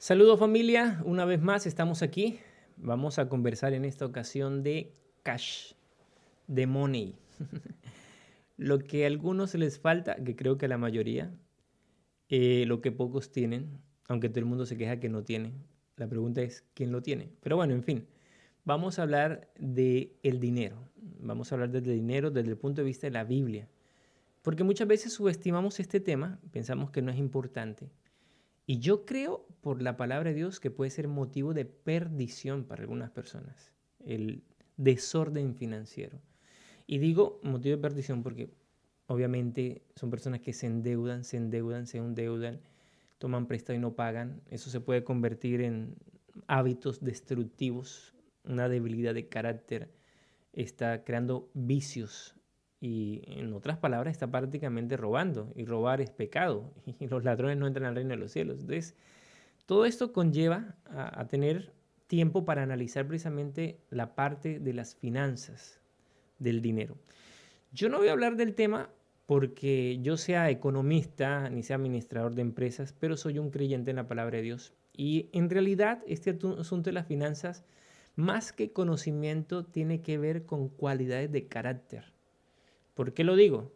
Saludos familia, una vez más estamos aquí. Vamos a conversar en esta ocasión de cash, de money. Lo que a algunos les falta, que creo que a la mayoría, lo que pocos tienen, aunque todo el mundo se queja que no tiene. La pregunta es, ¿quién lo tiene? Pero bueno, en fin, vamos a hablar de el dinero. Vamos a hablar del dinero desde el punto de vista de la Biblia. Porque muchas veces subestimamos este tema, pensamos que no es importante. Y yo creo, por la palabra de Dios, que puede ser motivo de perdición para algunas personas, el desorden financiero. Y digo motivo de perdición porque obviamente son personas que se endeudan, toman prestado y no pagan. Eso se puede convertir en hábitos destructivos, una debilidad de carácter, está creando vicios y en otras palabras está prácticamente robando y robar es pecado y los ladrones no entran al reino de los cielos. Entonces, todo esto conlleva a tener tiempo para analizar precisamente la parte de las finanzas del dinero. Yo no voy a hablar del tema porque yo sea economista ni sea administrador de empresas, pero soy un creyente en la palabra de Dios. Y en realidad este asunto de las finanzas, más que conocimiento, tiene que ver con cualidades de carácter. ¿Por qué lo digo?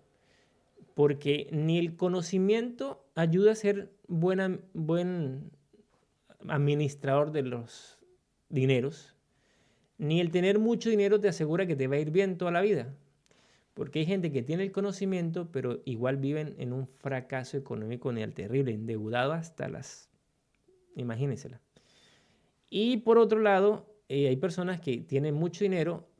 Porque ni el conocimiento ayuda a ser buen administrador de los dineros, ni el tener mucho dinero te asegura que te va a ir bien toda la vida. Porque hay gente que tiene el conocimiento, pero igual viven en un fracaso económico ni al terrible, endeudado hasta las... Imagínensela. Y por otro lado, hay personas que tienen mucho dinero,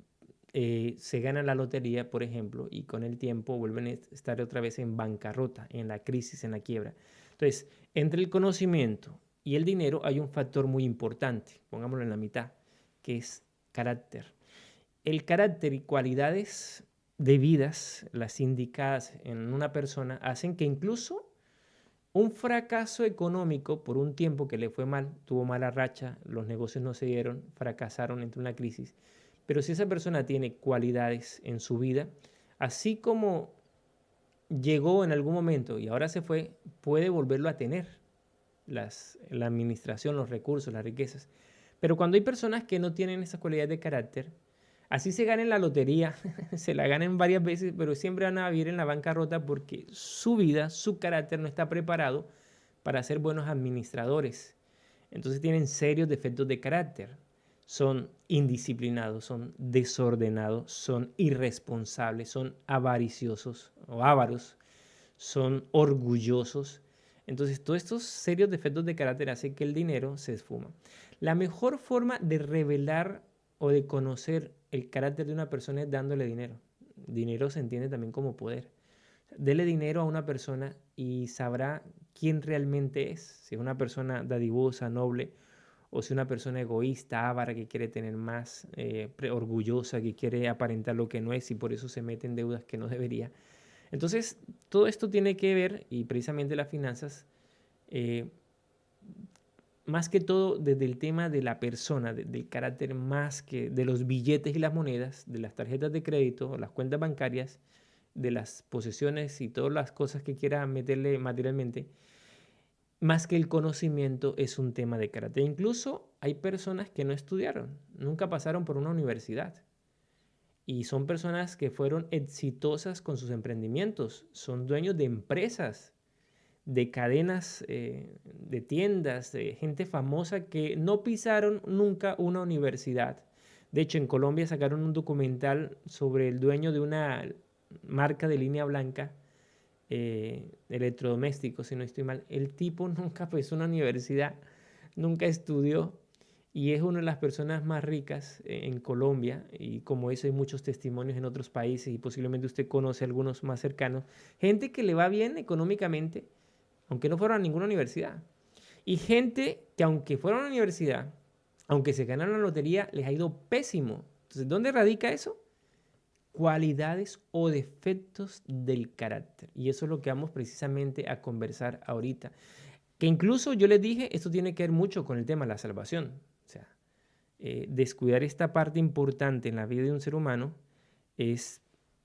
se ganan la lotería, por ejemplo, y con el tiempo vuelven a estar otra vez en bancarrota, en la crisis, en la quiebra. Entonces, entre el conocimiento y el dinero hay un factor muy importante, pongámoslo en la mitad, que es carácter. El carácter y cualidades debidas, las indicadas en una persona, hacen que incluso un fracaso económico por un tiempo que le fue mal, tuvo mala racha, los negocios no se dieron, fracasaron, entre una crisis. Pero si esa persona tiene cualidades en su vida, así como llegó en algún momento y ahora se fue, puede volverlo a tener la administración, los recursos, las riquezas. Pero cuando hay personas que no tienen esas cualidades de carácter, así se ganen la lotería, se la ganen varias veces, pero siempre van a vivir en la bancarrota porque su vida, su carácter no está preparado para ser buenos administradores. Entonces tienen serios defectos de carácter. Son indisciplinados, son desordenados, son irresponsables, son avariciosos o ávaros, son orgullosos. Entonces, todos estos serios defectos de carácter hacen que el dinero se esfuma. La mejor forma de revelar o de conocer el carácter de una persona es dándole dinero. Dinero se entiende también como poder. Dele dinero a una persona y sabrá quién realmente es. Si es una persona dadivosa, noble, o si es una persona egoísta, avara, que quiere tener más, orgullosa, que quiere aparentar lo que no es y por eso se mete en deudas que no debería. Entonces, todo esto tiene que ver, y precisamente las finanzas, eh, más que todo desde el tema de la persona, del carácter más que de los billetes y las monedas, de las tarjetas de crédito, las cuentas bancarias, de las posesiones y todas las cosas que quiera meterle materialmente, más que el conocimiento es un tema de carácter. Incluso hay personas que no estudiaron, nunca pasaron por una universidad. Y son personas que fueron exitosas con sus emprendimientos, son dueños de empresas, de cadenas, de tiendas, de gente famosa que no pisaron nunca una universidad. De hecho, en Colombia sacaron un documental sobre el dueño de una marca de línea blanca, electrodomésticos, si no estoy mal. El tipo nunca pisó una universidad, nunca estudió y es una de las personas más ricas en Colombia, y como eso hay muchos testimonios en otros países y posiblemente usted conoce algunos más cercanos. Gente que le va bien económicamente, aunque no fueron a ninguna universidad. Y gente que aunque fueron a la universidad, aunque se ganaron la lotería, les ha ido pésimo. Entonces, ¿dónde radica eso? Cualidades o defectos del carácter. Y eso es lo que vamos precisamente a conversar ahorita. Que incluso yo les dije, esto tiene que ver mucho con el tema de la salvación. O sea, descuidar esta parte importante en la vida de un ser humano es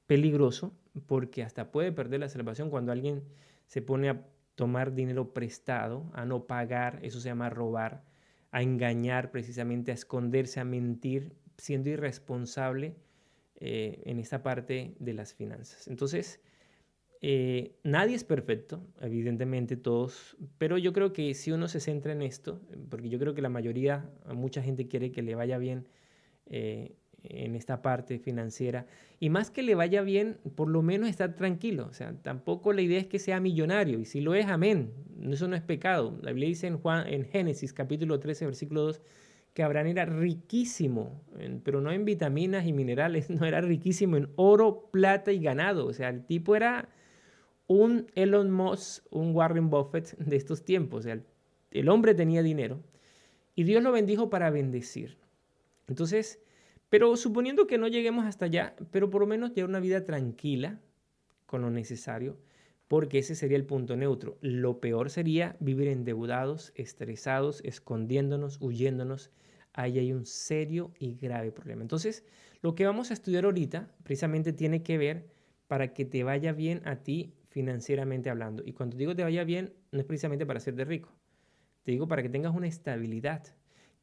peligroso porque hasta puede perder la salvación cuando alguien se pone a tomar dinero prestado, a no pagar, eso se llama robar, a engañar precisamente, a esconderse, a mentir, siendo irresponsable en esta parte de las finanzas. Entonces, nadie es perfecto, evidentemente todos, pero yo creo que si uno se centra en esto, porque yo creo que la mayoría, mucha gente quiere que le vaya bien en esta parte financiera, y más que le vaya bien, por lo menos estar tranquilo. O sea, tampoco la idea es que sea millonario, y si lo es, amén, eso no es pecado. La Biblia dice en Génesis capítulo 13, versículo 2, que Abraham era riquísimo, pero no en vitaminas y minerales, no, era riquísimo en oro, plata y ganado. O sea, el tipo era un Elon Musk, un Warren Buffett de estos tiempos. O sea, el hombre tenía dinero y Dios lo bendijo para bendecir. Entonces, pero suponiendo que no lleguemos hasta allá, pero por lo menos llevar una vida tranquila con lo necesario, porque ese sería el punto neutro. Lo peor sería vivir endeudados, estresados, escondiéndonos, huyéndonos. Ahí hay un serio y grave problema. Entonces, lo que vamos a estudiar ahorita precisamente tiene que ver para que te vaya bien a ti financieramente hablando. Y cuando digo te vaya bien, no es precisamente para hacerte rico. Te digo para que tengas una estabilidad.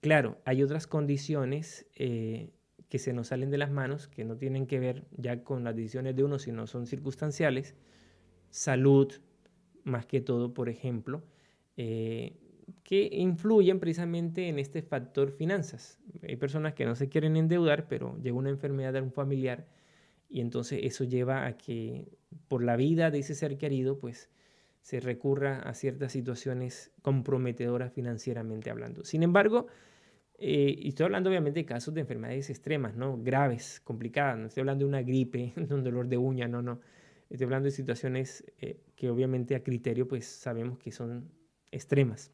Claro, hay otras condiciones que se nos salen de las manos, que no tienen que ver ya con las decisiones de uno, sino son circunstanciales. Salud, más que todo, por ejemplo, que influyen precisamente en este factor finanzas. Hay personas que no se quieren endeudar, pero llega una enfermedad de un familiar y entonces eso lleva a que por la vida de ese ser querido, pues se recurra a ciertas situaciones comprometedoras financieramente hablando. Sin embargo, y estoy hablando obviamente de casos de enfermedades extremas, ¿no? Graves, complicadas. No estoy hablando de una gripe, de un dolor de uña, no, no. Estoy hablando de situaciones que obviamente a criterio pues sabemos que son extremas.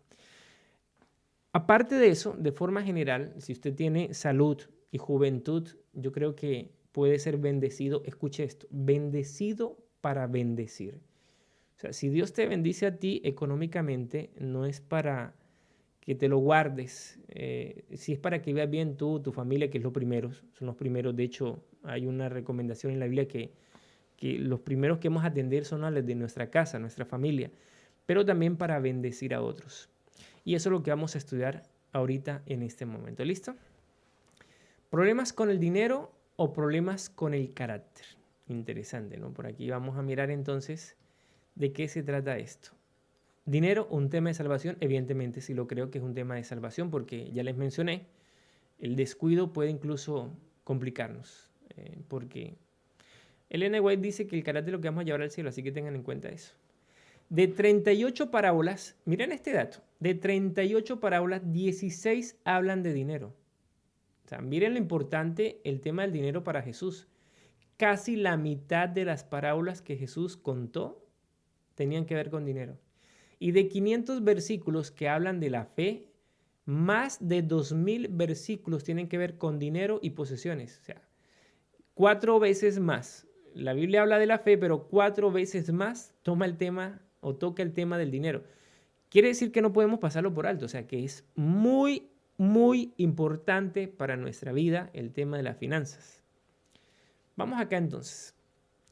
Aparte de eso, de forma general, si usted tiene salud y juventud, yo creo que puede ser bendecido. Escuche esto, bendecido para bendecir. O sea, si Dios te bendice a ti económicamente, no es para que te lo guardes, si es para que veas bien tú, tu familia, que es lo primero, son los primeros. De hecho, hay una recomendación en la Biblia que los primeros que hemos a atender son a los de nuestra casa, nuestra familia, pero también para bendecir a otros. Y eso es lo que vamos a estudiar ahorita en este momento. ¿Listo? ¿Problemas con el dinero o problemas con el carácter? Interesante, ¿no? Por aquí vamos a mirar entonces de qué se trata esto. Dinero, un tema de salvación, evidentemente sí lo creo que es un tema de salvación porque ya les mencioné, el descuido puede incluso complicarnos, porque Elena White dice que el carácter es lo que vamos a llevar al cielo, así que tengan en cuenta eso. De 38 parábolas, miren este dato, de 38 parábolas, 16 hablan de dinero. O sea, miren lo importante el tema del dinero para Jesús. Casi la mitad de las parábolas que Jesús contó tenían que ver con dinero. Y de 500 versículos que hablan de la fe, más de 2000 versículos tienen que ver con dinero y posesiones. O sea, 4 veces más. La Biblia habla de la fe, pero 4 veces más toma el tema o toca el tema del dinero. Quiere decir que no podemos pasarlo por alto. O sea, que es muy, muy importante para nuestra vida el tema de las finanzas. Vamos acá entonces.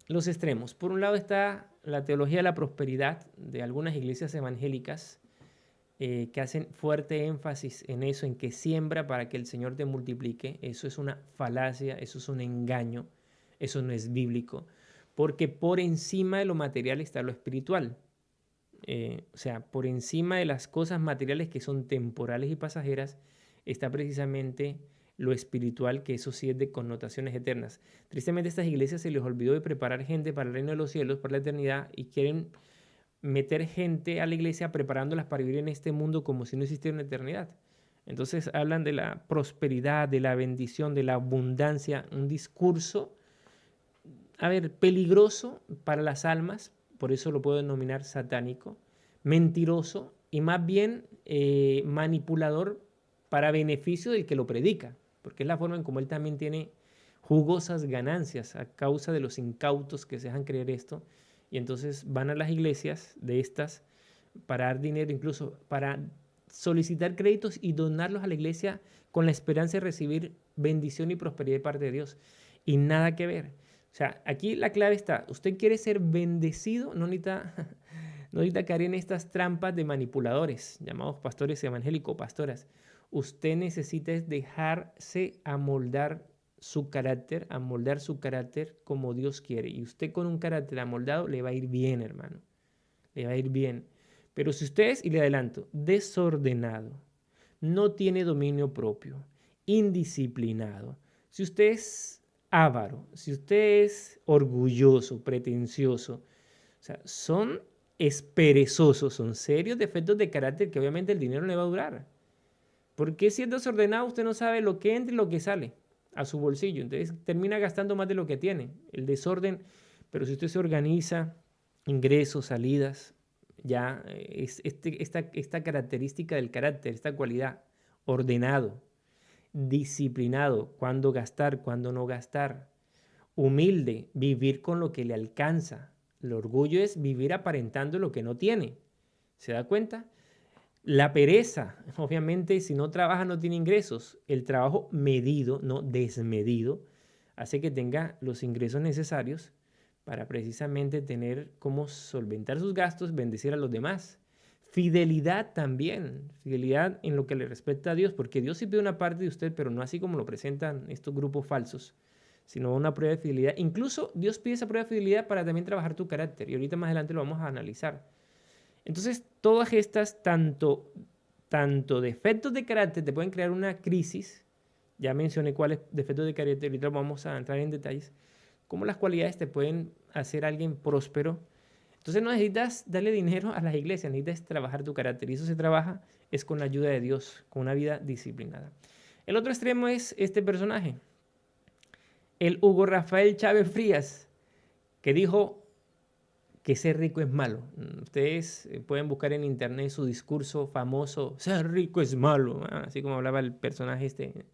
Los extremos. Por un lado está la teología de la prosperidad de algunas iglesias evangélicas que hacen fuerte énfasis en eso, en que siembra para que el Señor te multiplique. Eso es una falacia, eso es un engaño, eso no es bíblico, porque por encima de lo material está lo espiritual. O sea, por encima de las cosas materiales que son temporales y pasajeras, está precisamente lo espiritual, que eso sí es de connotaciones eternas. Tristemente a estas iglesias se les olvidó de preparar gente para el reino de los cielos, para la eternidad, y quieren meter gente a la iglesia preparándolas para vivir en este mundo como si no existiera una eternidad. Entonces hablan de la prosperidad, de la bendición, de la abundancia, un discurso, a ver, peligroso para las almas, por eso lo puedo denominar satánico, mentiroso y más bien manipulador para beneficio del que lo predica, porque es la forma en cómo él también tiene jugosas ganancias a causa de los incautos que se dejan creer esto, y entonces van a las iglesias de estas para dar dinero, incluso para solicitar créditos y donarlos a la iglesia con la esperanza de recibir bendición y prosperidad de parte de Dios. Y nada que ver. O sea, aquí la clave está, usted quiere ser bendecido, no necesita No necesita caer en estas trampas de manipuladores, llamados pastores evangélicos, pastoras. Usted necesita es dejarse amoldar su carácter como Dios quiere. Y usted con un carácter amoldado le va a ir bien, hermano. Le va a ir bien. Pero si usted es, y le adelanto, desordenado, no tiene dominio propio, indisciplinado, si usted es avaro, si usted es orgulloso, pretencioso, o sea, son perezosos, son serios defectos de carácter que obviamente el dinero no le va a durar. Porque si es desordenado, usted no sabe lo que entra y lo que sale a su bolsillo. Entonces termina gastando más de lo que tiene. El desorden, pero si usted se organiza, ingresos, salidas, ya es esta característica del carácter, esta cualidad, ordenado, disciplinado, cuándo gastar, cuándo no gastar, humilde, vivir con lo que le alcanza. El orgullo es vivir aparentando lo que no tiene. ¿Se da cuenta? La pereza, obviamente, si no trabaja no tiene ingresos. El trabajo medido, no desmedido, hace que tenga los ingresos necesarios para precisamente tener cómo solventar sus gastos, bendecir a los demás. Fidelidad también, fidelidad en lo que le respecta a Dios, porque Dios sí pide una parte de usted, pero no así como lo presentan estos grupos falsos, sino una prueba de fidelidad. Incluso Dios pide esa prueba de fidelidad para también trabajar tu carácter, y ahorita más adelante lo vamos a analizar. Entonces, todas estas, tanto defectos de carácter, te pueden crear una crisis. Ya mencioné cuáles defectos de carácter, ahorita vamos a entrar en detalles. Cómo las cualidades te pueden hacer alguien próspero. Entonces no necesitas darle dinero a las iglesias, necesitas trabajar tu carácter. Y eso se trabaja es con la ayuda de Dios, con una vida disciplinada. El otro extremo es este personaje, el Hugo Rafael Chávez Frías, que dijo que ser rico es malo. Ustedes pueden buscar en internet su discurso famoso, ser rico es malo, así como hablaba el personaje este.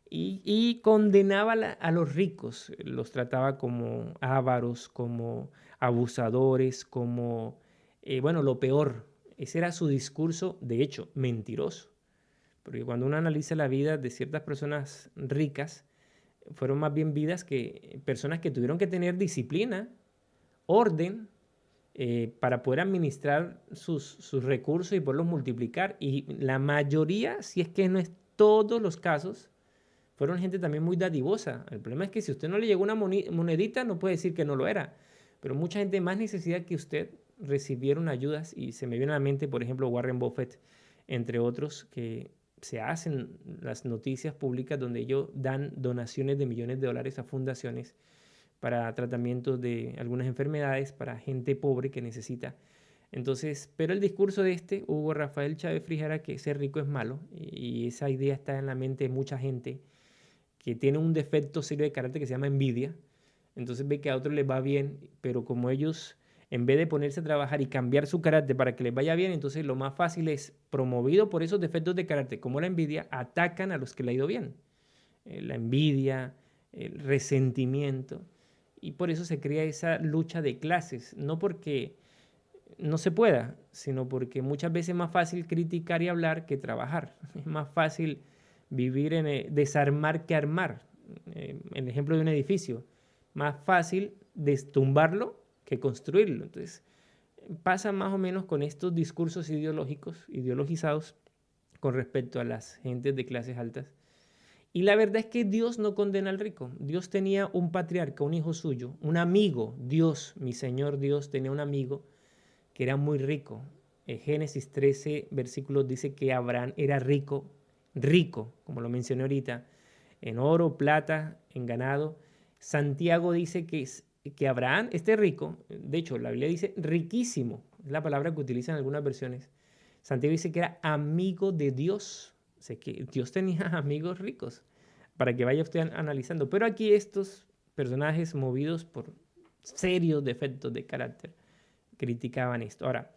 Y condenaba a los ricos, los trataba como ávaros, como abusadores, como, bueno, lo peor. Ese era su discurso, de hecho, mentiroso. Porque cuando uno analiza la vida de ciertas personas ricas, fueron más bien vidas que personas que tuvieron que tener disciplina, orden, para poder administrar sus recursos y poderlos multiplicar. Y la mayoría, si es que no es todos los casos, fueron gente también muy dadivosa. El problema es que si usted no le llegó una monedita, no puede decir que no lo era. Pero mucha gente más necesidad que usted recibieron ayudas, y se me viene a la mente, por ejemplo, Warren Buffett, entre otros, que se hacen las noticias públicas donde ellos dan donaciones de millones de dólares a fundaciones para tratamientos de algunas enfermedades, para gente pobre que necesita. Entonces, pero el discurso de Hugo Rafael Chávez Frías, era que ser rico es malo, y esa idea está en la mente de mucha gente que tiene un defecto serio de carácter que se llama envidia. Entonces ve que a otros les va bien, pero como ellos, en vez de ponerse a trabajar y cambiar su carácter para que les vaya bien, entonces lo más fácil es, promovido por esos defectos de carácter, como la envidia, atacan a los que le ha ido bien. La envidia, el resentimiento. Y por eso se crea esa lucha de clases, no porque no se pueda, sino porque muchas veces es más fácil criticar y hablar que trabajar. Es más fácil vivir desarmar que armar. El ejemplo de un edificio, más fácil destumbarlo que construirlo. Entonces, pasa más o menos con estos discursos ideológicos, ideologizados con respecto a las gentes de clases altas. Y la verdad es que Dios no condena al rico. Dios tenía un patriarca, un hijo suyo, un amigo. Dios, mi Señor Dios, tenía un amigo que era muy rico. Génesis 13, versículos dice que Abraham era rico, rico, como lo mencioné ahorita, en oro, plata, en ganado. Santiago dice que Abraham, este rico, de hecho la Biblia dice riquísimo, es la palabra que utilizan en algunas versiones. Santiago dice que era amigo de Dios, o sea que Dios tenía amigos ricos, para que vaya usted analizando. Pero aquí estos personajes movidos por serios defectos de carácter criticaban esto. Ahora,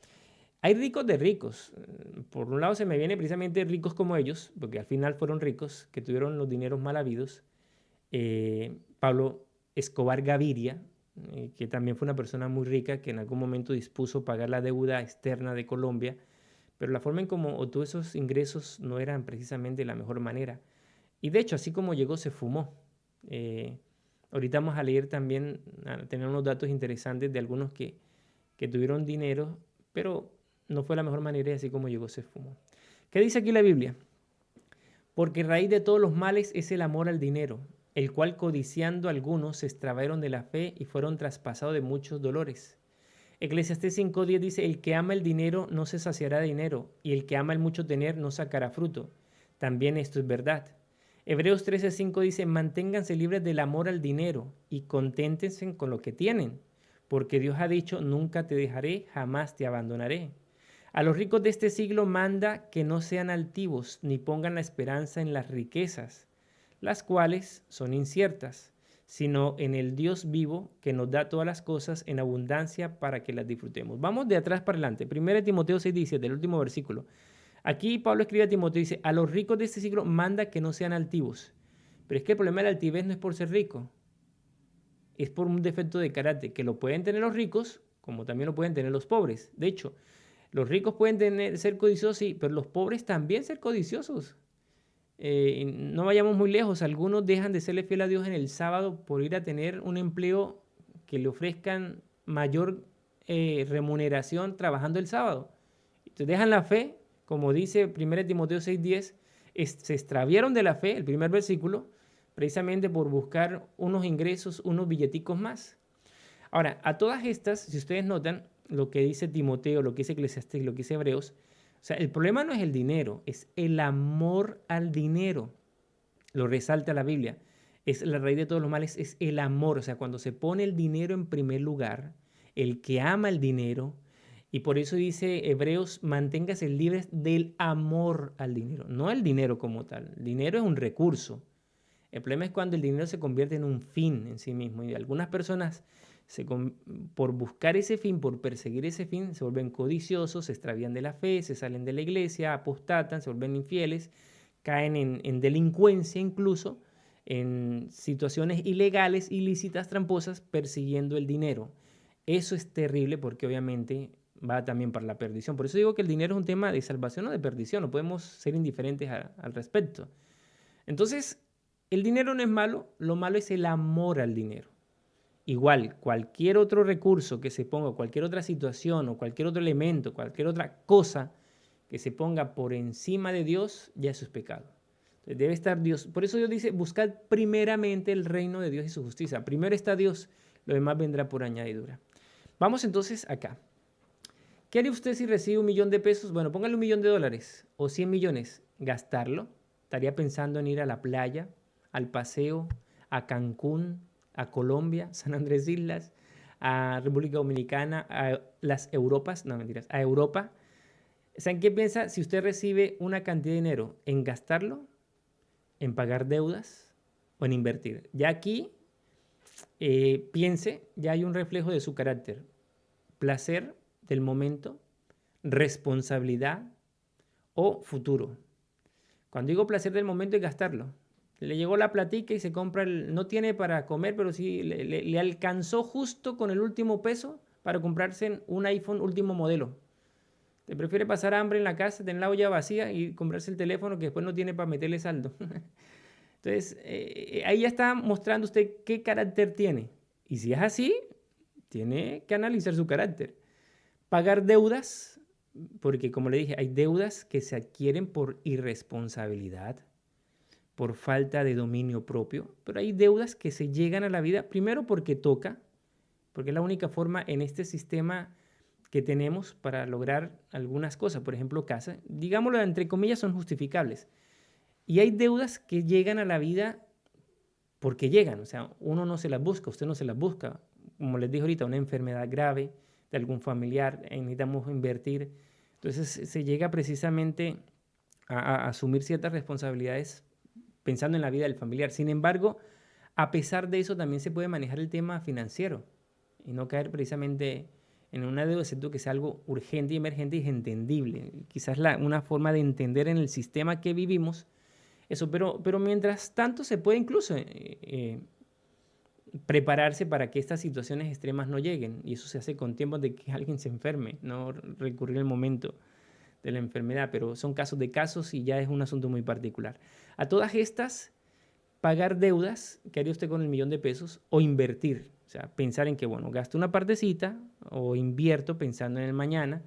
hay ricos de ricos. Por un lado se me viene precisamente ricos como ellos, porque al final fueron ricos, que tuvieron los dineros mal habidos. Pablo Escobar Gaviria, que también fue una persona muy rica, que en algún momento dispuso pagar la deuda externa de Colombia, pero la forma en cómo obtuvo esos ingresos no eran precisamente la mejor manera. Y de hecho, así como llegó, se fumó. Ahorita vamos a leer también, a tener unos datos interesantes de algunos que tuvieron dinero, pero no fue la mejor manera y así como llegó se fumó. ¿Qué dice aquí la Biblia? Porque raíz de todos los males es el amor al dinero, el cual codiciando algunos se extraviaron de la fe y fueron traspasados de muchos dolores. Eclesiastés 5:10 dice, el que ama el dinero no se saciará de dinero, y el que ama el mucho tener no sacará fruto. También esto es verdad. Hebreos 13:5 dice, manténganse libres del amor al dinero y conténtense con lo que tienen, porque Dios ha dicho, nunca te dejaré, jamás te abandonaré. A los ricos de este siglo manda que no sean altivos ni pongan la esperanza en las riquezas, las cuales son inciertas, sino en el Dios vivo que nos da todas las cosas en abundancia para que las disfrutemos. Vamos de atrás para adelante. 1 Timoteo 6:17, el último versículo. Aquí Pablo escribe a Timoteo y dice, a los ricos de este siglo manda que no sean altivos. Pero es que el problema de la altivez no es por ser rico, es por un defecto de carácter, que lo pueden tener los ricos, como también lo pueden tener los pobres. De hecho, los ricos pueden ser codiciosos, sí, pero los pobres también ser codiciosos. No vayamos muy lejos, algunos dejan de serle fiel a Dios en el sábado por ir a tener un empleo que le ofrezcan mayor remuneración trabajando el sábado. Entonces dejan la fe, como dice 1 Timoteo 6:10, se extraviaron de la fe, el primer versículo, precisamente por buscar unos ingresos, unos billeticos más. Ahora, a todas estas, si ustedes notan lo que dice Timoteo, lo que dice Eclesiastés, lo que dice Hebreos, o sea, el problema no es el dinero, es el amor al dinero. Lo resalta la Biblia. Es la raíz de todos los males, es el amor. O sea, cuando se pone el dinero en primer lugar, el que ama el dinero, y por eso dice Hebreos, manténgase libres del amor al dinero, no el dinero como tal. El dinero es un recurso. El problema es cuando el dinero se convierte en un fin en sí mismo. Y algunas personas, por buscar ese fin, por perseguir ese fin, se vuelven codiciosos, se extravían de la fe, se salen de la iglesia, apostatan, se vuelven infieles, caen en delincuencia incluso, en situaciones ilegales, ilícitas, tramposas, persiguiendo el dinero. Eso es terrible porque obviamente va también para la perdición. Por eso digo que el dinero es un tema de salvación o de perdición. No podemos ser indiferentes al respecto. Entonces, el dinero no es malo, lo malo es el amor al dinero. Igual, cualquier otro recurso que se ponga, cualquier otra situación o cualquier otro elemento, cualquier otra cosa que se ponga por encima de Dios, ya eso es pecado. Entonces, debe estar Dios. Por eso Dios dice, buscad primeramente el reino de Dios y su justicia. Primero está Dios, lo demás vendrá por añadidura. Vamos entonces acá. ¿Qué haría usted si recibe 1.000.000 de pesos? Bueno, póngale 1.000.000 de dólares o 100 millones. ¿Gastarlo? Estaría pensando en ir a la playa, al paseo, a Cancún, a Colombia, San Andrés Islas, a República Dominicana, a las Europas, no mentiras, a Europa. ¿Saben qué piensa si usted recibe una cantidad de dinero? ¿En gastarlo? ¿En pagar deudas? ¿O en invertir? Ya aquí piense, ya hay un reflejo de su carácter. Placer del momento, responsabilidad o futuro. Cuando digo placer del momento es gastarlo. Le llegó la platica y se compra, no tiene para comer, pero sí le alcanzó justo con el último peso para comprarse un iPhone último modelo. Te prefiere pasar hambre en la casa, tener la olla vacía y comprarse el teléfono que después no tiene para meterle saldo. Entonces, ahí ya está mostrando usted qué carácter tiene. Y si es así, tiene que analizar su carácter. Pagar deudas, porque como le dije, hay deudas que se adquieren por irresponsabilidad, por falta de dominio propio, pero hay deudas que se llegan a la vida primero porque toca, porque es la única forma en este sistema que tenemos para lograr algunas cosas, por ejemplo, casa, digámoslo entre comillas, son justificables. Y hay deudas que llegan a la vida porque llegan, o sea, uno no se las busca, usted no se las busca. Como les dije ahorita, una enfermedad grave de algún familiar, necesitamos invertir. Entonces se llega precisamente a asumir ciertas responsabilidades pensando en la vida del familiar. Sin embargo, a pesar de eso, también se puede manejar el tema financiero y no caer precisamente en una deuda, excepto que sea algo urgente y emergente y es entendible. Quizás una forma de entender en el sistema que vivimos eso, pero mientras tanto se puede incluso prepararse para que estas situaciones extremas no lleguen. Y eso se hace con tiempo de que alguien se enferme, no recurrir al momento de la enfermedad, pero son casos de casos y ya es un asunto muy particular. A todas estas, pagar deudas, ¿qué haría usted con el 1.000.000 de pesos? O invertir, o sea, pensar en que, bueno, gasto una partecita o invierto pensando en el mañana.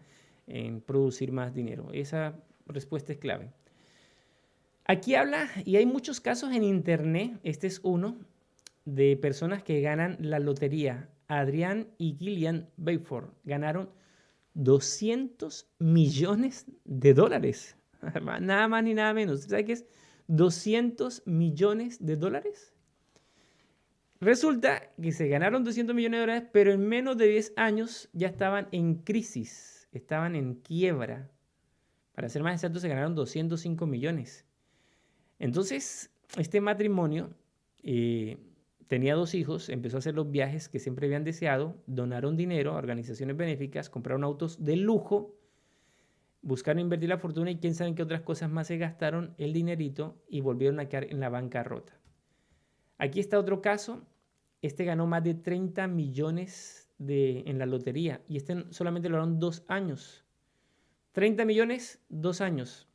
en producir más dinero. Esa respuesta es clave. Aquí habla, y hay muchos casos en internet, este es uno, de personas que ganan la lotería. Adrián y Gillian Bayford ganaron 200 millones de dólares. Nada más ni nada menos. ¿Sabe qué es 200 millones de dólares? Resulta que se ganaron 200 millones de dólares, pero en menos de 10 años ya estaban en crisis, estaban en quiebra. Para ser más exactos, se ganaron 205 millones. Entonces, este matrimonio tenía 2 hijos, empezó a hacer los viajes que siempre habían deseado, donaron dinero a organizaciones benéficas, compraron autos de lujo, buscaron invertir la fortuna y quién sabe en qué otras cosas más se gastaron el dinerito y volvieron a quedar en la bancarrota. Aquí está otro caso. Este ganó más de 30 millones en la lotería y este solamente lo duraron 2 años. 30 millones, 2 años.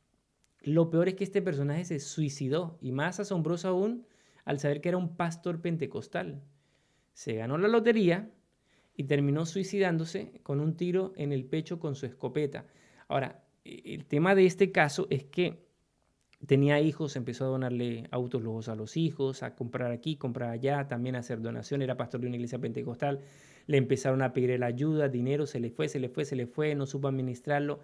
Lo peor es que este personaje se suicidó y más asombroso aún al saber que era un pastor pentecostal. Se ganó la lotería y terminó suicidándose con un tiro en el pecho con su escopeta. Ahora, el tema de este caso es que tenía hijos, empezó a donarle autos lujos a los hijos, a comprar aquí, comprar allá, también a hacer donaciones, era pastor de una iglesia pentecostal, le empezaron a pedir la ayuda, dinero, se le fue, no supo administrarlo,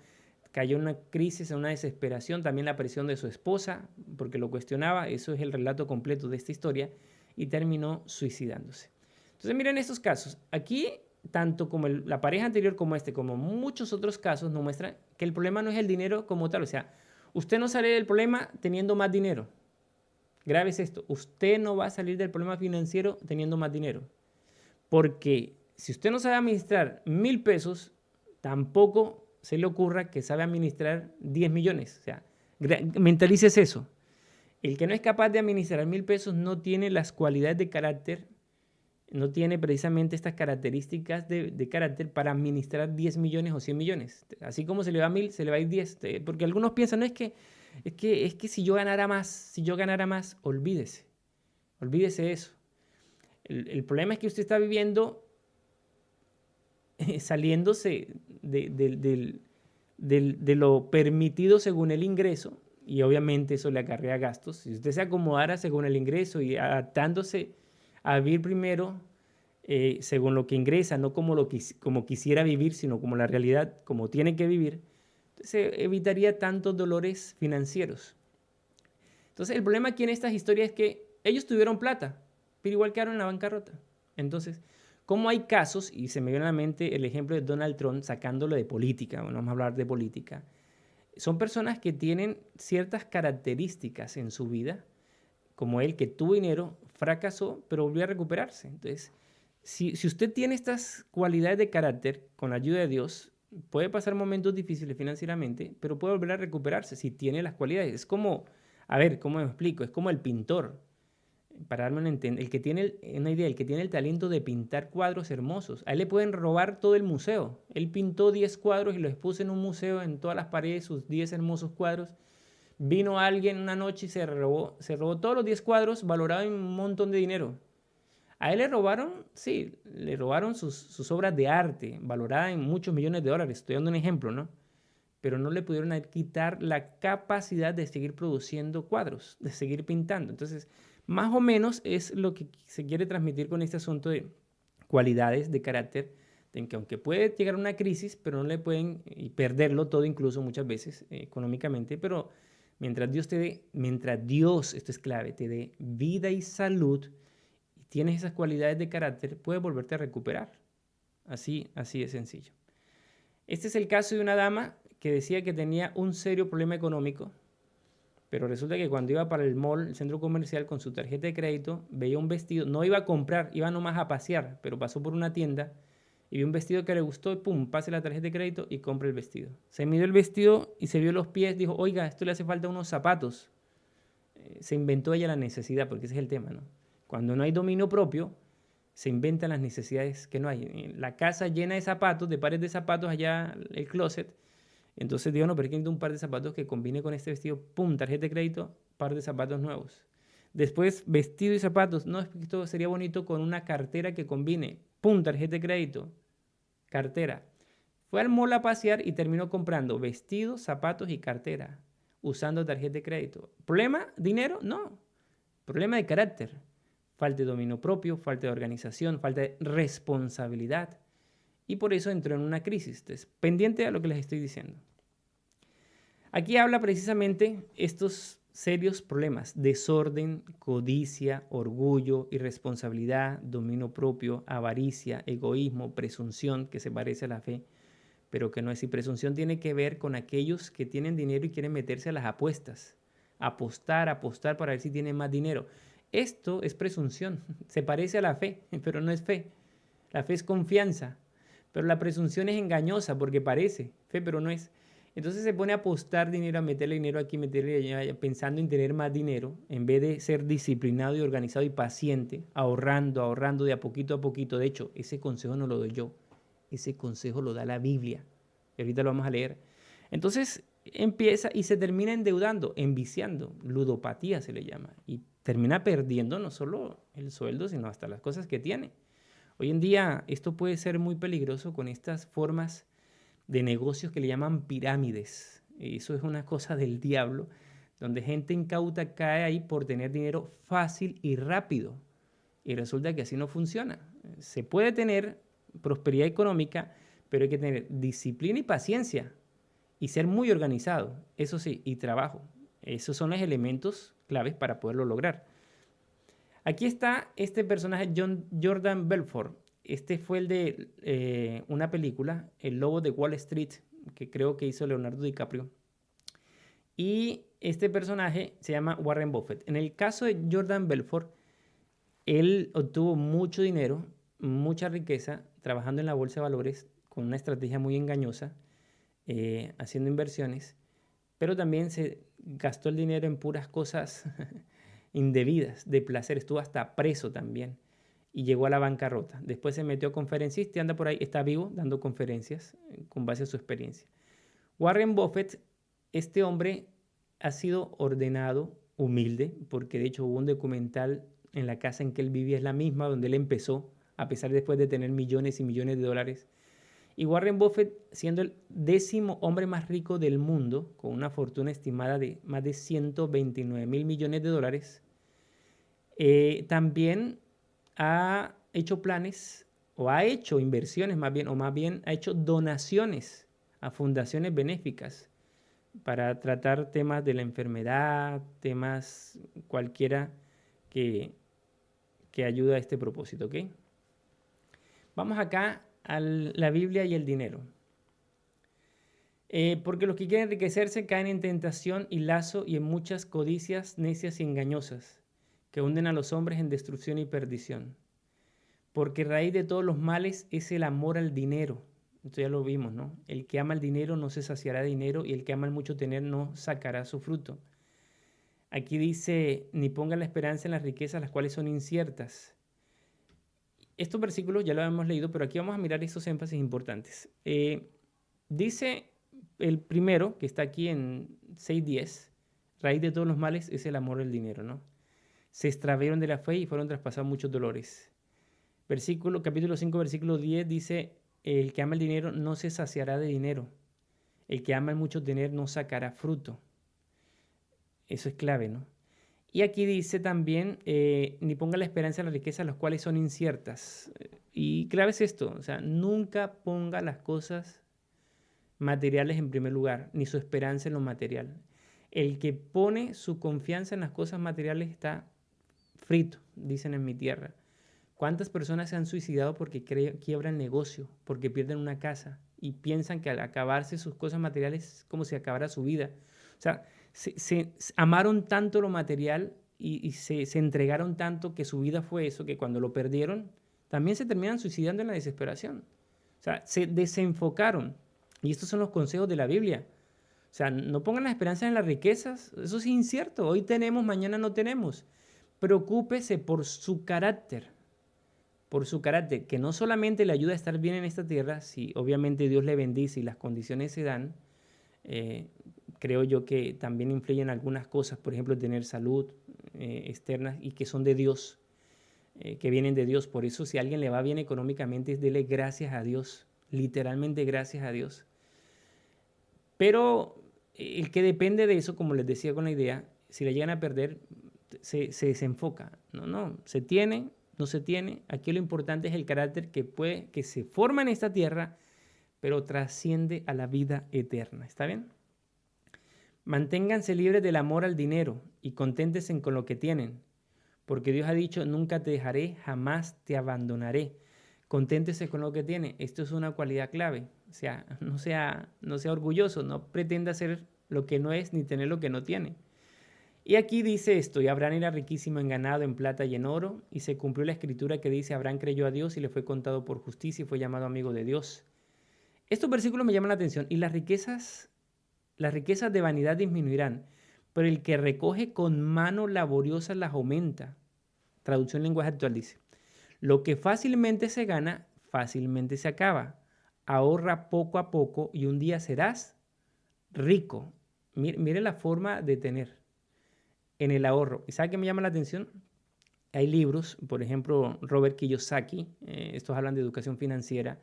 cayó en una crisis, en una desesperación, también la presión de su esposa, porque lo cuestionaba, eso es el relato completo de esta historia, y terminó suicidándose. Entonces miren estos casos, aquí tanto como la pareja anterior como este, como muchos otros casos, nos muestran que el problema no es el dinero como tal, o sea, usted no sale del problema teniendo más dinero. Grave es esto, usted no va a salir del problema financiero teniendo más dinero. Porque si usted no sabe administrar 1,000 pesos, tampoco se le ocurra que sabe administrar 10 millones. O sea, mentalícese eso. El que no es capaz de administrar 1,000 pesos no tiene las cualidades de carácter, no tiene precisamente estas características de carácter para administrar 10 millones o 100 millones. Así como se le va a 1,000, se le va a ir 10. Porque algunos piensan, no, es que si yo ganara más, olvídese. Olvídese de eso. El problema es que usted está viviendo saliéndose de lo permitido según el ingreso, y obviamente eso le acarrea gastos. Si usted se acomodara según el ingreso y adaptándose a vivir primero según lo que ingresa, no como quisiera vivir, sino como la realidad, como tiene que vivir, se evitaría tantos dolores financieros. Entonces, el problema aquí en estas historias es que ellos tuvieron plata, pero igual quedaron en la bancarrota. Entonces, como hay casos, y se me viene a la mente el ejemplo de Donald Trump sacándolo de política, bueno, vamos a hablar de política, son personas que tienen ciertas características en su vida, como él que tuvo dinero, fracasó, pero volvió a recuperarse. Entonces, si usted tiene estas cualidades de carácter, con la ayuda de Dios, puede pasar momentos difíciles financieramente, pero puede volver a recuperarse si tiene las cualidades. Es como, a ver, ¿cómo me explico? Es como el pintor. Para darme el que tiene una idea, el que tiene el talento de pintar cuadros hermosos. A él le pueden robar todo el museo. Él pintó 10 cuadros y los expuso en un museo, en todas las paredes, sus 10 hermosos cuadros. Vino alguien una noche y se robó todos los 10 cuadros valorados en un montón de dinero. A él le robaron, sí, le robaron sus obras de arte, valoradas en muchos millones de dólares. Estoy dando un ejemplo, ¿no? Pero no le pudieron quitar la capacidad de seguir produciendo cuadros, de seguir pintando. Entonces, más o menos es lo que se quiere transmitir con este asunto de cualidades de carácter, en que aunque puede llegar a una crisis, pero no le pueden y perderlo todo incluso muchas veces económicamente, pero mientras Dios, esto es clave, te dé vida y salud y tienes esas cualidades de carácter, puedes volverte a recuperar. Así de sencillo. Este es el caso de una dama que decía que tenía un serio problema económico, pero resulta que cuando iba para el mall, el centro comercial, con su tarjeta de crédito, veía un vestido, no iba a comprar, iba nomás a pasear, pero pasó por una tienda y vio un vestido que le gustó y pum, pase la tarjeta de crédito y compra el vestido. Se midió el vestido y se vio los pies, dijo, oiga, esto le hace falta unos zapatos. Se inventó ella la necesidad, porque ese es el tema, ¿no? Cuando no hay dominio propio, se inventan las necesidades que no hay. La casa llena de zapatos, de pares de zapatos, allá el closet. Entonces digo, no, pero es que necesito un par de zapatos que combine con este vestido. Pum, tarjeta de crédito, par de zapatos nuevos. Después, vestido y zapatos. No, esto sería bonito con una cartera que combine. Pum, tarjeta de crédito, cartera. Fue al mall a pasear y terminó comprando vestidos, zapatos y cartera, usando tarjeta de crédito. ¿Problema? ¿Dinero? No. Problema de carácter. Falta de dominio propio, falta de organización, falta de responsabilidad. Y por eso entró en una crisis. Entonces, pendiente a lo que les estoy diciendo. Aquí habla precisamente estos serios problemas: desorden, codicia, orgullo, irresponsabilidad, dominio propio, avaricia, egoísmo, presunción, que se parece a la fe, pero que no es. Y presunción tiene que ver con aquellos que tienen dinero y quieren meterse a las apuestas. Apostar para ver si tienen más dinero. Esto es presunción. Se parece a la fe, pero no es fe. La fe es confianza, pero la presunción es engañosa porque parece fe, pero no es. Entonces se pone a apostar dinero, a meterle dinero aquí, meterle allá, pensando en tener más dinero, en vez de ser disciplinado y organizado y paciente, ahorrando de a poquito. De hecho, ese consejo no lo doy yo, ese consejo lo da la Biblia. Y ahorita lo vamos a leer. Entonces empieza y se termina endeudando, enviciando, ludopatía se le llama, y termina perdiendo no solo el sueldo, sino hasta las cosas que tiene. Hoy en día esto puede ser muy peligroso con estas formas de negocios que le llaman pirámides. Y eso es una cosa del diablo, donde gente incauta cae ahí por tener dinero fácil y rápido. Y resulta que así no funciona. Se puede tener prosperidad económica, pero hay que tener disciplina y paciencia y ser muy organizado, eso sí, y trabajo. Esos son los elementos claves para poderlo lograr. Aquí está este personaje, Jordan Belfort. Este fue el de una película, El Lobo de Wall Street, que creo que hizo Leonardo DiCaprio. Y este personaje se llama Warren Buffett. En el caso de Jordan Belfort, él obtuvo mucho dinero, mucha riqueza, trabajando en la bolsa de valores con una estrategia muy engañosa, haciendo inversiones, pero también se gastó el dinero en puras cosas indebidas, de placer. Estuvo hasta preso también y llegó a la bancarrota. Después se metió conferencista y anda por ahí, está vivo dando conferencias con base a su experiencia. Warren Buffett, este hombre ha sido ordenado humilde, porque de hecho hubo un documental en la casa en que él vivía, es la misma donde él empezó, a pesar después de tener millones y millones de dólares. Y Warren Buffett, siendo el 10º hombre más rico del mundo, con una fortuna estimada de más de 129 mil millones de dólares, también ha hecho planes, o ha hecho inversiones más bien, o más bien ha hecho donaciones a fundaciones benéficas para tratar temas de la enfermedad, temas cualquiera que ayuda a este propósito, ¿ok? Vamos acá a la Biblia y el dinero. Porque los que quieren enriquecerse caen en tentación y lazo y en muchas codicias necias y engañosas, que hunden a los hombres en destrucción y perdición. Porque raíz de todos los males es el amor al dinero. Esto ya lo vimos, ¿no? El que ama el dinero no se saciará de dinero y el que ama el mucho tener no sacará su fruto. Aquí dice, ni ponga la esperanza en las riquezas, las cuales son inciertas. Estos versículos ya lo hemos leído, pero aquí vamos a mirar estos énfasis importantes. Dice el primero, que está aquí en 6:10, raíz de todos los males es el amor al dinero, ¿no? Se extraviaron de la fe y fueron traspasados muchos dolores. Capítulo 5, versículo 10 dice, el que ama el dinero no se saciará de dinero. El que ama el mucho tener no sacará fruto. Eso es clave, ¿no? Y aquí dice también, ni ponga la esperanza en las riquezas, las cuales son inciertas. Y clave es esto, o sea, nunca ponga las cosas materiales en primer lugar, ni su esperanza en lo material. El que pone su confianza en las cosas materiales está frito, dicen en mi tierra. ¿Cuántas personas se han suicidado porque quiebran negocio, porque pierden una casa y piensan que al acabarse sus cosas materiales es como si acabara su vida? O sea, se amaron tanto lo material y se entregaron tanto que su vida fue eso, que cuando lo perdieron, también se terminan suicidando en la desesperación. O sea, se desenfocaron. Y estos son los consejos de la Biblia. O sea, no pongan las esperanzas en las riquezas, eso es incierto. Hoy tenemos, mañana no tenemos. Preocúpese por su carácter, que no solamente le ayuda a estar bien en esta tierra, si obviamente Dios le bendice y las condiciones se dan, creo yo que también influyen algunas cosas, por ejemplo, tener salud externas y que son de Dios, que vienen de Dios. Por eso si a alguien le va bien económicamente, dele gracias a Dios, literalmente gracias a Dios. Pero el que depende de eso, como les decía con la idea, si la llegan a perder, se desenfoca. No, se tiene, no se tiene. Aquí lo importante es el carácter que se forma en esta tierra, pero trasciende a la vida eterna. ¿Está bien? Manténganse libres del amor al dinero y conténtense con lo que tienen, porque Dios ha dicho, nunca te dejaré, jamás te abandonaré. Conténtese con lo que tiene. Esto es una cualidad clave. O sea, no sea orgulloso, no pretenda hacer lo que no es ni tener lo que no tiene. Y aquí dice esto, y Abraham era riquísimo en ganado, en plata y en oro, y se cumplió la escritura que dice, Abraham creyó a Dios y le fue contado por justicia y fue llamado amigo de Dios. Estos versículos me llaman la atención, y las riquezas de vanidad disminuirán, pero el que recoge con mano laboriosa las aumenta. Traducción en lenguaje actual dice, lo que fácilmente se gana, fácilmente se acaba. Ahorra poco a poco y un día serás rico. Mire la forma de tener en el ahorro. ¿Y sabe qué me llama la atención? Hay libros, por ejemplo, Robert Kiyosaki, estos hablan de educación financiera.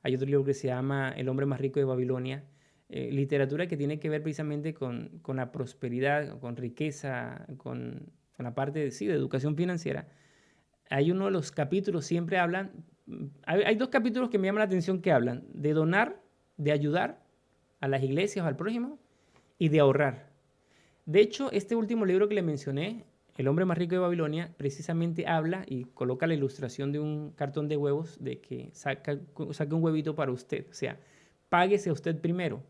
Hay otro libro que se llama El hombre más rico de Babilonia. Literatura que tiene que ver precisamente con la prosperidad, con riqueza, con la parte de educación financiera. Hay uno de los capítulos, siempre hablan, hay dos capítulos que me llaman la atención que hablan de donar, de ayudar a las iglesias o al prójimo y de ahorrar. De hecho, este último libro que le mencioné, El hombre más rico de Babilonia, precisamente habla y coloca la ilustración de un cartón de huevos de que saca un huevito para usted. O sea, páguese a usted primero.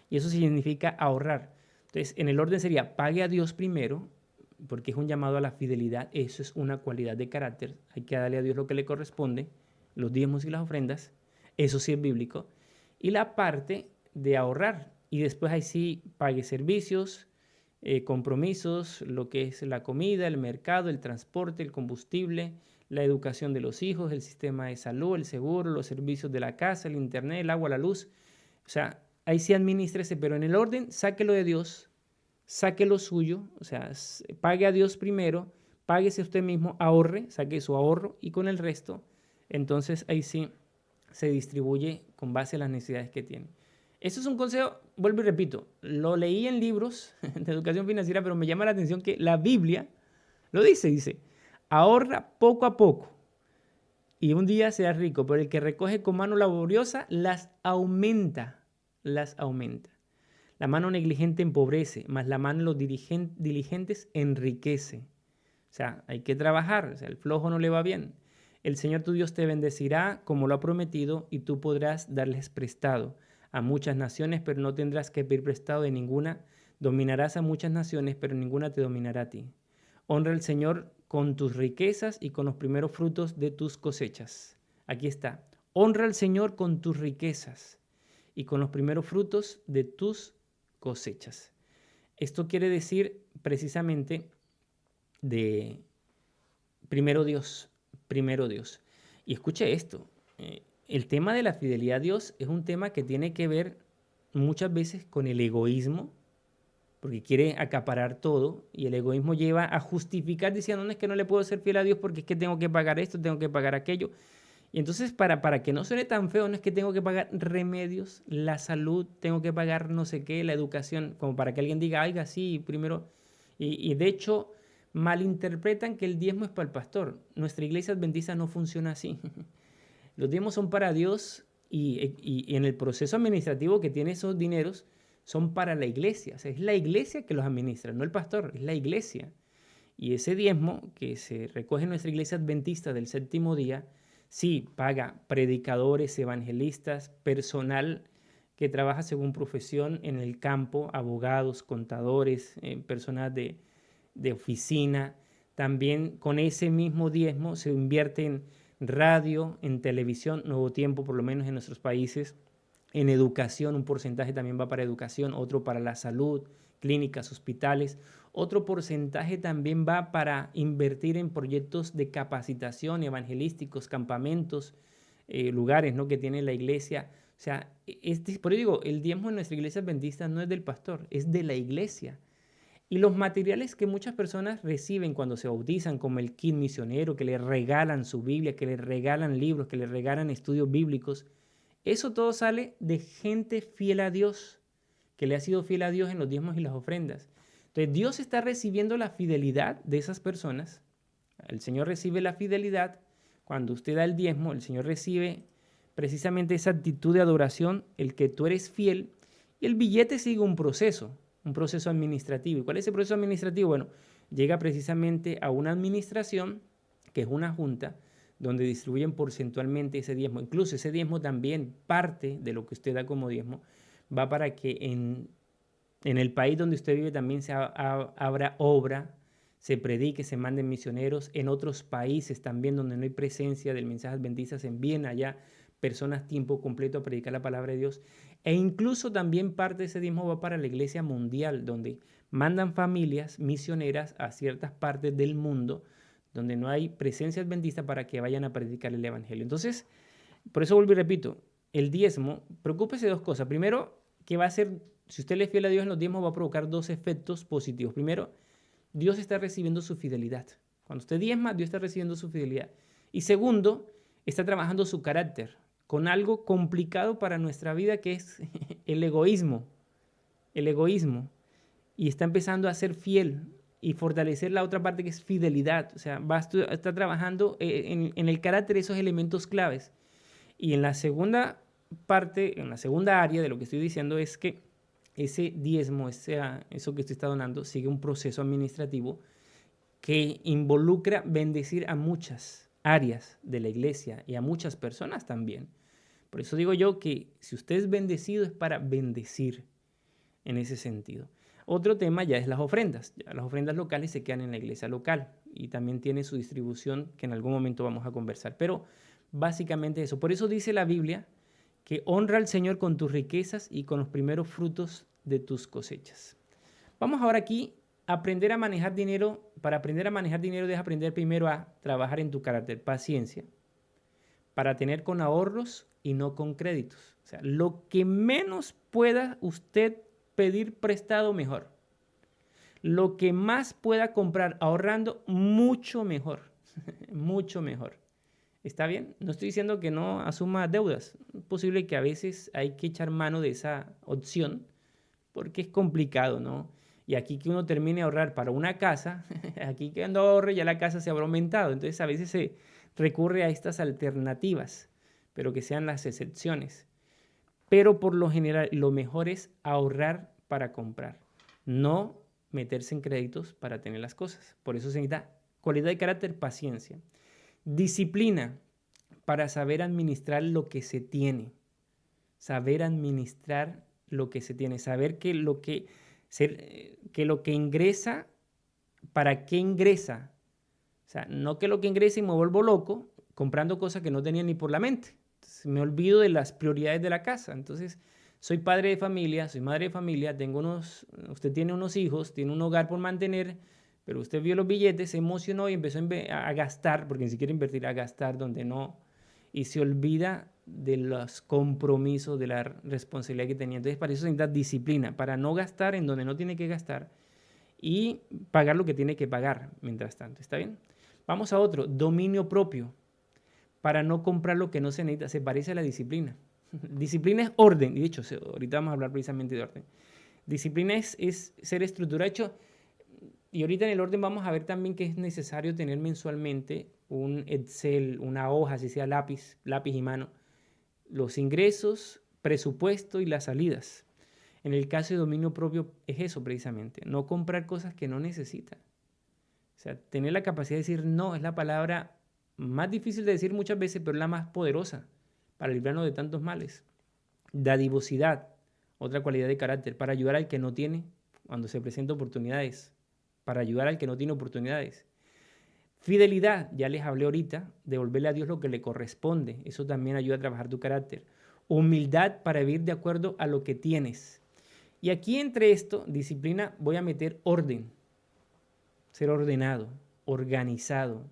Y eso significa ahorrar. Entonces, en el orden sería, pague a Dios primero, porque es un llamado a la fidelidad. Eso es una cualidad de carácter. Hay que darle a Dios lo que le corresponde, los diezmos y las ofrendas. Eso sí es bíblico. Y la parte de ahorrar. Y después ahí sí pague servicios, compromisos, lo que es la comida, el mercado, el transporte, el combustible, la educación de los hijos, el sistema de salud, el seguro, los servicios de la casa, el internet, el agua, la luz. O sea, ahí sí administrese, pero en el orden, sáquelo de Dios, saque lo suyo, o sea, pague a Dios primero, páguese usted mismo, ahorre, saque su ahorro y con el resto, entonces ahí sí se distribuye con base a las necesidades que tiene. Eso es un consejo, vuelvo y repito, lo leí en libros de educación financiera, pero me llama la atención que la Biblia lo dice, ahorra poco a poco y un día serás rico, pero el que recoge con mano laboriosa las aumenta, las aumenta. La mano negligente empobrece, mas la mano de los diligentes enriquece. O sea, hay que trabajar, o sea, el flojo no le va bien. El Señor tu Dios te bendecirá como lo ha prometido y tú podrás darles prestado a muchas naciones, pero no tendrás que pedir prestado de ninguna. Dominarás a muchas naciones, pero ninguna te dominará a ti. Honra al Señor con tus riquezas y con los primeros frutos de tus cosechas. Aquí está. Honra al Señor con tus riquezas y con los primeros frutos de tus cosechas. Esto quiere decir precisamente de primero Dios, primero Dios. Y escuche esto, el tema de la fidelidad a Dios es un tema que tiene que ver muchas veces con el egoísmo, porque quiere acaparar todo y el egoísmo lleva a justificar diciendo, no es que no le puedo ser fiel a Dios porque es que tengo que pagar esto, tengo que pagar aquello. Y entonces para que no suene tan feo, no es que tengo que pagar remedios, la salud, tengo que pagar no sé qué, la educación, como para que alguien diga, oiga, sí, primero. Y de hecho malinterpretan que el diezmo es para el pastor. Nuestra iglesia adventista no funciona así. Los diezmos son para Dios y en el proceso administrativo que tiene esos dineros son para la iglesia. O sea, es la iglesia que los administra, no el pastor, es la iglesia. Y ese diezmo que se recoge en nuestra iglesia adventista del séptimo día, sí, paga predicadores, evangelistas, personal que trabaja según profesión en el campo, abogados, contadores, personas de oficina. También con ese mismo diezmo se invierte en radio, en televisión, Nuevo Tiempo, por lo menos en nuestros países, en educación, un porcentaje también va para educación, otro para la salud, clínicas, hospitales. Otro porcentaje también va para invertir en proyectos de capacitación evangelísticos, campamentos, lugares, ¿no?, que tiene la iglesia. O sea, por eso digo, el diezmo en nuestra iglesia adventista no es del pastor, es de la iglesia. Y los materiales que muchas personas reciben cuando se bautizan, como el kit misionero, que le regalan su Biblia, que le regalan libros, que le regalan estudios bíblicos, Eso todo sale de gente fiel a Dios, que le ha sido fiel a Dios en los diezmos y las ofrendas. Entonces Dios está recibiendo la fidelidad de esas personas. El Señor recibe la fidelidad. Cuando usted da el diezmo, el Señor recibe precisamente esa actitud de adoración, el que tú eres fiel, y el billete sigue un proceso administrativo. ¿Y cuál es ese proceso administrativo? Bueno, llega precisamente a una administración, que es una junta, donde distribuyen porcentualmente ese diezmo. Incluso ese diezmo también, parte de lo que usted da como diezmo, va para que en el país donde usted vive también abra obra, se predique, se manden misioneros. En otros países también donde no hay presencia del mensaje adventista, se envíen allá personas tiempo completo a predicar la palabra de Dios. E incluso también parte de ese diezmo va para la iglesia mundial, donde mandan familias misioneras a ciertas partes del mundo donde no hay presencia adventista para que vayan a predicar el evangelio. Entonces, por eso vuelvo y repito, el diezmo, preocúpese de dos cosas. Primero, que va a ser, si usted le es fiel a Dios en los diezmos, va a provocar dos efectos positivos. Primero, Dios está recibiendo su fidelidad. Cuando usted diezma, Dios está recibiendo su fidelidad. Y segundo, está trabajando su carácter con algo complicado para nuestra vida, que es el egoísmo. El egoísmo. Y está empezando a ser fiel y fortalecer la otra parte, que es fidelidad. O sea, está trabajando en el carácter esos elementos claves. Y en la segunda parte, en la segunda área de lo que estoy diciendo es que ese diezmo, eso que usted está donando, sigue un proceso administrativo que involucra bendecir a muchas áreas de la iglesia y a muchas personas también. Por eso digo yo que si usted es bendecido es para bendecir en ese sentido. Otro tema ya es las ofrendas. Ya las ofrendas locales se quedan en la iglesia local y también tiene su distribución que en algún momento vamos a conversar. Pero básicamente eso. Por eso dice la Biblia que honra al Señor con tus riquezas y con los primeros frutos de tus cosechas. Vamos ahora aquí a aprender a manejar dinero. Para aprender a manejar dinero debes aprender primero a trabajar en tu carácter, paciencia, para tener con ahorros y no con créditos. O sea, lo que menos pueda usted pedir prestado, mejor. Lo que más pueda comprar ahorrando, mucho mejor. Mucho mejor. ¿Está bien? No estoy diciendo que no asuma deudas. Es posible que a veces hay que echar mano de esa opción porque es complicado, ¿no? Y aquí que uno termine a ahorrar para una casa, aquí que cuando ahorre ya la casa se habrá aumentado. Entonces a veces se recurre a estas alternativas, pero que sean las excepciones. Pero por lo general lo mejor es ahorrar para comprar, no meterse en créditos para tener las cosas. Por eso se necesita cualidad de carácter, paciencia. Disciplina para saber administrar lo que se tiene. Saber administrar lo que se tiene. Saber que lo que ingresa, ¿para qué ingresa? O sea, no que lo que ingresa y me vuelvo loco comprando cosas que no tenía ni por la mente. Entonces, me olvido de las prioridades de la casa. Entonces, soy padre de familia, soy madre de familia, usted tiene unos hijos, tiene un hogar por mantener, pero usted vio los billetes, se emocionó y empezó a gastar, porque ni siquiera invertir, a gastar donde no, y se olvida de los compromisos, de la responsabilidad que tenía. Entonces, para eso se necesita disciplina, para no gastar en donde no tiene que gastar y pagar lo que tiene que pagar mientras tanto. ¿Está bien? Vamos a otro, dominio propio, para no comprar lo que no se necesita. Se parece a la disciplina. Disciplina es orden, y de hecho, ahorita vamos a hablar precisamente de orden. Disciplina es ser estructurado. De hecho, y ahorita en el orden vamos a ver también que es necesario tener mensualmente un Excel, una hoja, si sea lápiz y mano, los ingresos, presupuesto y las salidas. En el caso de dominio propio es eso precisamente, no comprar cosas que no necesita. O sea, tener la capacidad de decir no es la palabra más difícil de decir muchas veces, pero la más poderosa para librarnos de tantos males. Dadivosidad, otra cualidad de carácter, para ayudar al que no tiene cuando se presentan oportunidades, para ayudar al que no tiene oportunidades. Fidelidad, ya les hablé ahorita, devolverle a Dios lo que le corresponde, eso también ayuda a trabajar tu carácter. Humildad para vivir de acuerdo a lo que tienes. Y aquí entre esto, disciplina, voy a meter orden, ser ordenado, organizado.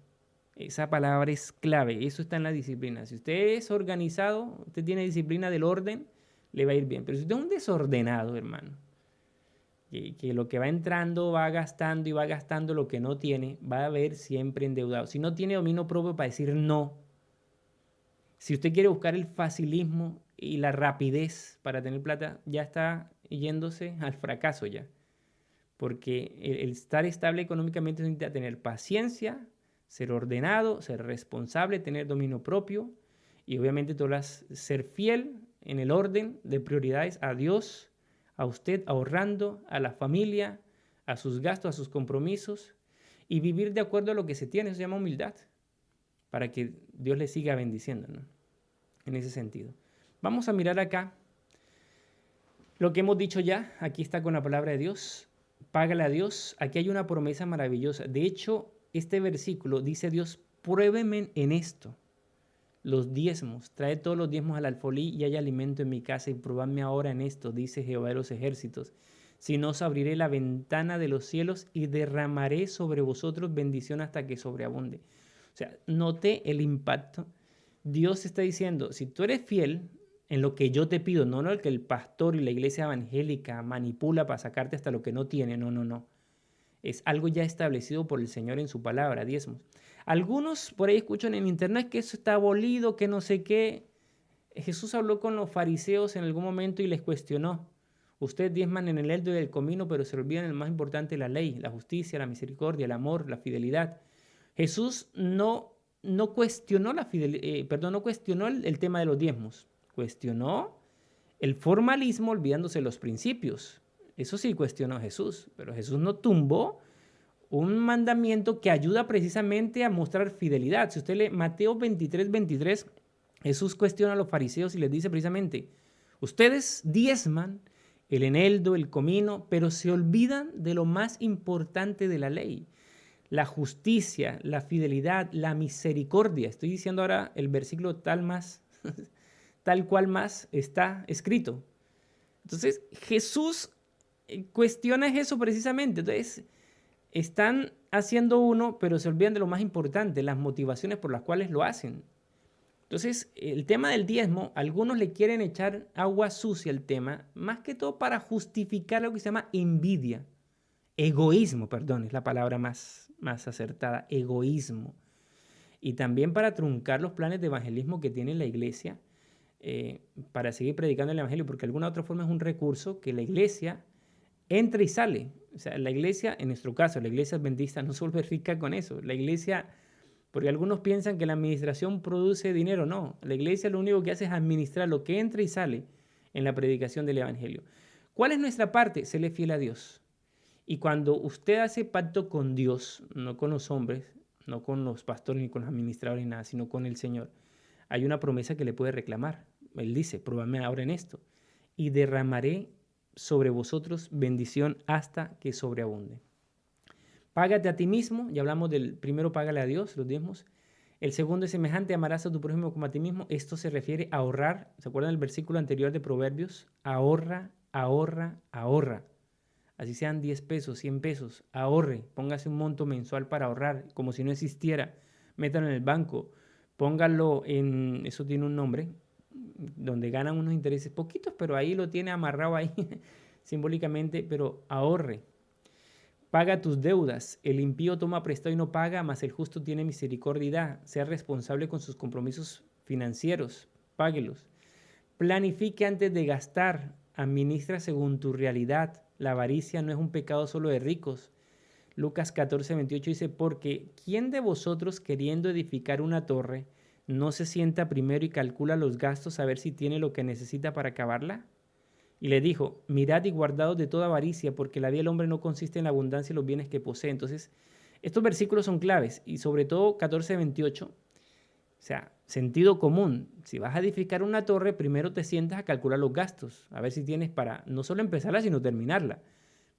Esa palabra es clave, eso está en la disciplina. Si usted es organizado, usted tiene disciplina del orden, le va a ir bien. Pero si usted es un desordenado, hermano, que lo que va entrando va gastando y va gastando lo que no tiene, va a haber siempre endeudado. Si no tiene dominio propio para decir no, si usted quiere buscar el facilismo, y la rapidez para tener plata ya está yéndose al fracaso ya. Porque el estar estable económicamente necesita tener paciencia, ser ordenado, ser responsable, tener dominio propio y obviamente ser fiel en el orden de prioridades a Dios, a usted, ahorrando, a la familia, a sus gastos, a sus compromisos y vivir de acuerdo a lo que se tiene. Eso se llama humildad, para que Dios le siga bendiciendo, ¿no? En ese sentido. Vamos a mirar acá lo que hemos dicho ya. Aquí está con la palabra de Dios. Págale a Dios. Aquí hay una promesa maravillosa. De hecho, este versículo dice Dios, pruébeme en esto, los diezmos. Trae todos los diezmos al alfolí y hay alimento en mi casa y probadme ahora en esto, dice Jehová de los ejércitos. Si no, os abriré la ventana de los cielos y derramaré sobre vosotros bendición hasta que sobreabunde. O sea, note el impacto. Dios está diciendo, si tú eres fiel en lo que yo te pido, no el que el pastor y la iglesia evangélica manipula para sacarte hasta lo que no tiene, no. Es algo ya establecido por el Señor en su palabra, diezmos. Algunos por ahí escuchan en internet que eso está abolido, que no sé qué. Jesús habló con los fariseos en algún momento y les cuestionó. Ustedes diezman en el eldo y el comino, pero se olvidan el más importante, la ley, la justicia, la misericordia, el amor, la fidelidad. Jesús no cuestionó no cuestionó el tema de los diezmos. Cuestionó el formalismo olvidándose de los principios. Eso sí cuestionó Jesús, pero Jesús no tumbó un mandamiento que ayuda precisamente a mostrar fidelidad. Si usted lee Mateo 23, Jesús cuestiona a los fariseos y les dice precisamente, ustedes diezman el eneldo, el comino, pero se olvidan de lo más importante de la ley, la justicia, la fidelidad, la misericordia. Estoy diciendo ahora el versículo tal cual más está escrito. Entonces, Jesús cuestiona eso precisamente. Entonces, están haciendo uno, pero se olvidan de lo más importante, las motivaciones por las cuales lo hacen. Entonces, el tema del diezmo, algunos le quieren echar agua sucia al tema, más que todo para justificar lo que se llama envidia. Egoísmo, perdón, es la palabra más acertada, egoísmo. Y también para truncar los planes de evangelismo que tiene la iglesia, para seguir predicando el evangelio, porque de alguna otra forma es un recurso que la iglesia entra y sale. O sea, la iglesia, en nuestro caso, la iglesia adventista no se vuelve rica con eso. La iglesia, porque algunos piensan que la administración produce dinero. No, la iglesia lo único que hace es administrar lo que entra y sale en la predicación del evangelio. ¿Cuál es nuestra parte? Serle fiel a Dios. Y cuando usted hace pacto con Dios, no con los hombres, no con los pastores ni con los administradores ni nada, sino con el Señor, hay una promesa que le puede reclamar. Él dice, pruébame ahora en esto y derramaré sobre vosotros bendición hasta que sobreabunde. Págate a ti mismo, ya hablamos del primero, págale a Dios, los diezmos. El segundo es semejante, amarás a tu prójimo como a ti mismo. Esto se refiere a ahorrar. ¿Se acuerdan del versículo anterior de Proverbios? Ahorra, ahorra, ahorra. Así sean 10 pesos, 100 pesos, ahorre, póngase un monto mensual para ahorrar, como si no existiera, métalo en el banco, póngalo en, eso tiene un nombre, donde ganan unos intereses poquitos, pero ahí lo tiene amarrado ahí simbólicamente, pero ahorre. Paga tus deudas, el impío toma prestado y no paga, mas el justo tiene misericordia y da. Sea responsable con sus compromisos financieros, páguelos. Planifique antes de gastar, administra según tu realidad. La avaricia no es un pecado solo de ricos. Lucas 14:28 dice, porque ¿quién de vosotros queriendo edificar una torre no se sienta primero y calcula los gastos a ver si tiene lo que necesita para acabarla? Y le dijo, mirad y guardaos de toda avaricia, porque la vida del hombre no consiste en la abundancia de los bienes que posee. Entonces, estos versículos son claves, y sobre todo 14:28, o sea, sentido común. Si vas a edificar una torre, primero te sientas a calcular los gastos, a ver si tienes para no solo empezarla, sino terminarla.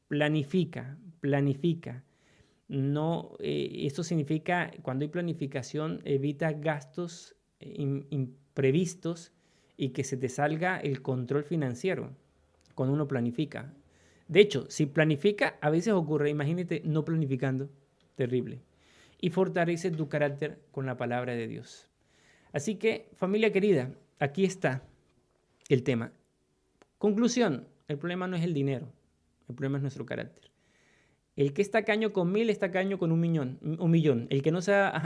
Planifica, planifica. No, esto significa, cuando hay planificación, evita gastos imprevistos y que se te salga el control financiero cuando uno planifica. De hecho, si planifica, a veces ocurre, imagínate no planificando, terrible. Y fortalece tu carácter con la palabra de Dios. Así que, familia querida, aquí está el tema. Conclusión, el problema no es el dinero, el problema es nuestro carácter. El que está caño con 1000 está caño con un millón. El que no sabe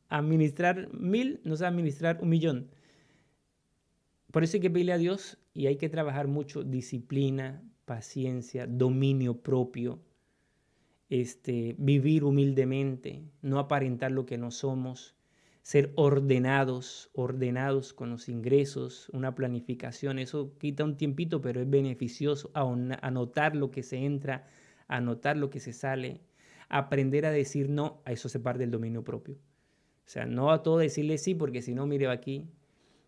administrar 1000 no sabe administrar 1.000.000. Por eso hay que pedirle a Dios y hay que trabajar mucho disciplina, paciencia, dominio propio, vivir humildemente, no aparentar lo que no somos, ser ordenados con los ingresos, una planificación. Eso quita un tiempito, pero es beneficioso. Anotar lo que se entra, anotar lo que se sale, aprender a decir no, a eso se parte del dominio propio. O sea, no a todo decirle sí, porque si no, mire aquí,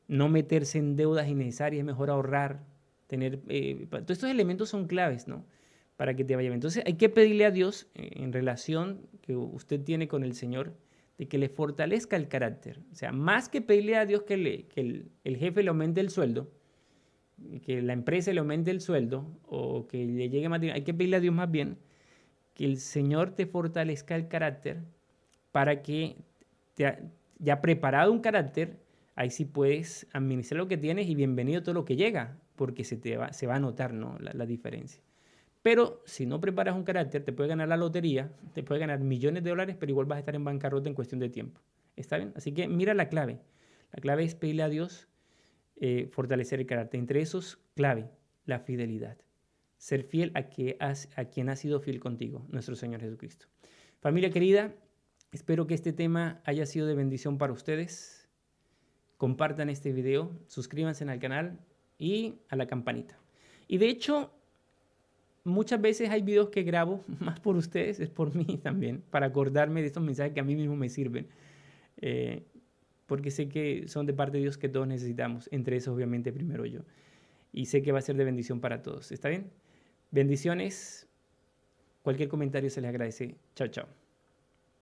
no meterse en deudas innecesarias, es mejor ahorrar, tener, todos estos elementos son claves, ¿no? Para que te vaya bien. Entonces hay que pedirle a Dios en relación que usted tiene con el Señor, de que le fortalezca el carácter. O sea, más que pedirle a Dios que el jefe le aumente el sueldo, que la empresa le aumente el sueldo o que le llegue más dinero, hay que pedirle a Dios más bien que el Señor te fortalezca el carácter para que ya preparado un carácter, ahí sí puedes administrar lo que tienes y bienvenido todo lo que llega, porque se va a notar, ¿no? La diferencia. Pero si no preparas un carácter, te puede ganar la lotería, te puede ganar millones de dólares, pero igual vas a estar en bancarrota en cuestión de tiempo. ¿Está bien? Así que mira la clave. La clave es pedirle a Dios fortalecer el carácter. Entre esos, clave, la fidelidad. Ser fiel a quien ha sido fiel contigo, nuestro Señor Jesucristo. Familia querida, espero que este tema haya sido de bendición para ustedes. Compartan este video, suscríbanse al canal y a la campanita. Y de hecho, muchas veces hay videos que grabo más por ustedes, es por mí también, para acordarme de estos mensajes que a mí mismo me sirven. Eh, porque sé que son de parte de Dios que todos necesitamos, entre esos obviamente primero yo. Y sé que va a ser de bendición para todos. ¿Está bien? Bendiciones. Cualquier comentario se les agradece. Chao, chao.